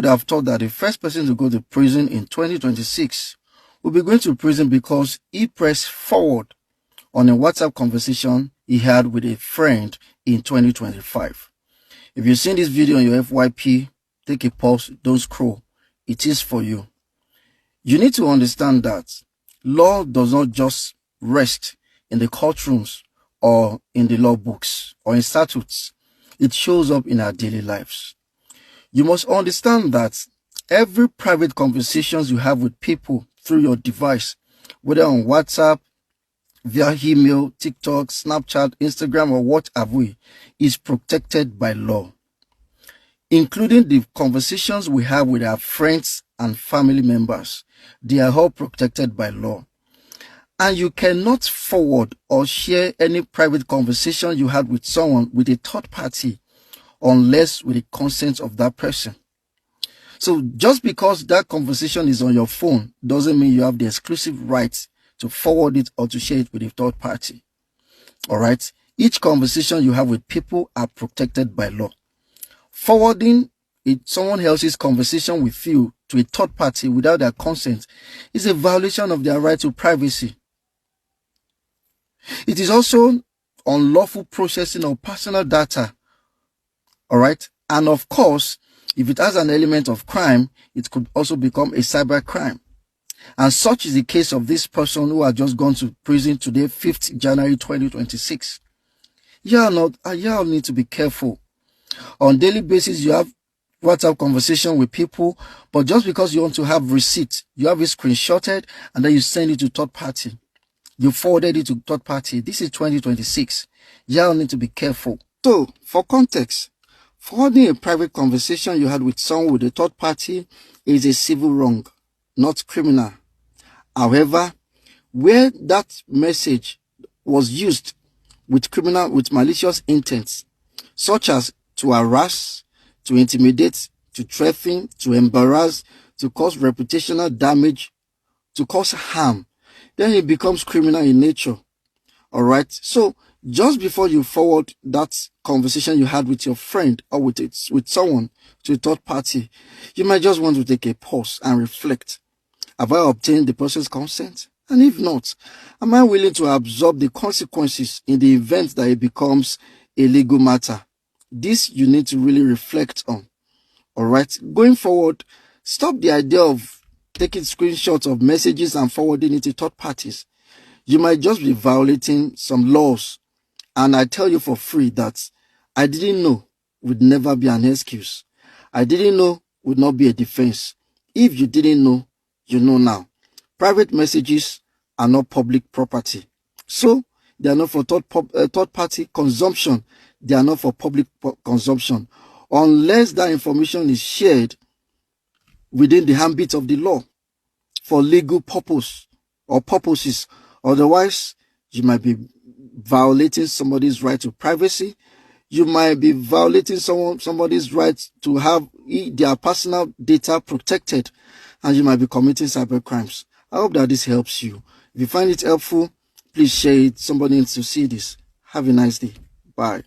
would have thought that the first person to go to prison in 2026 will be going to prison because he pressed forward on a WhatsApp conversation he had with a friend in 2025. If you've seen this video on your FYP, take a pause, don't scroll. It is for you. You need to understand that law does not just rest in the courtrooms or in the law books or in statutes. It shows up in our daily lives. You must understand that every private conversations you have with people through your device, whether on WhatsApp, via email, TikTok, Snapchat, Instagram, or what have we, is protected by law. Including the conversations we have with our friends and family members. They are all protected by law. And you cannot forward or share any private conversation you had with someone with a third party unless with the consent of that person. So just because that conversation is on your phone doesn't mean you have the exclusive right to forward it or to share it with a third party. All right. Each conversation you have with people are protected by law. Forwarding someone else's conversation with you to a third party without their consent is a violation of their right to privacy. It is also unlawful processing of personal data. All right. And of course, if it has an element of crime, it could also become a cybercrime. And such is the case of this person who had just gone to prison today, 5th January 2026. Y'all need to be careful. On a daily basis, you have WhatsApp conversation with people, but just because you want to have receipt, you have it screenshotted and then you send it to third party. You forwarded it to third party. This is 2026. Y'all need to be careful. So, for context, forwarding a private conversation you had with someone with a third party is a civil wrong, not criminal. However, where that message was used with malicious intents, such as to harass, to intimidate, to threaten, to embarrass, to cause reputational damage, to cause harm, then it becomes criminal in nature. All right. So just before you forward that conversation you had with your friend or with someone to a third party, you might just want to take a pause and reflect. Have I obtained the person's consent? And if not, am I willing to absorb the consequences in the event that it becomes a legal matter? This you need to really reflect on. All right. Going forward, stop the idea of taking screenshots of messages and forwarding it to third parties. You might just be violating some laws. And I tell you for free that I didn't know would never be an excuse. I didn't know would not be a defense. If you didn't know, you know now. Private messages are not public property. So they are not for third party consumption. They are not for public consumption. Unless that information is shared within the ambit of the law for legal purpose or purposes. Otherwise, you might be violating somebody's right to privacy. You might be violating somebody's right to have their personal data protected, and you might be committing cybercrimes. I hope that this helps you. If you find it helpful, please share it. Somebody needs to see this. Have a nice day. Bye.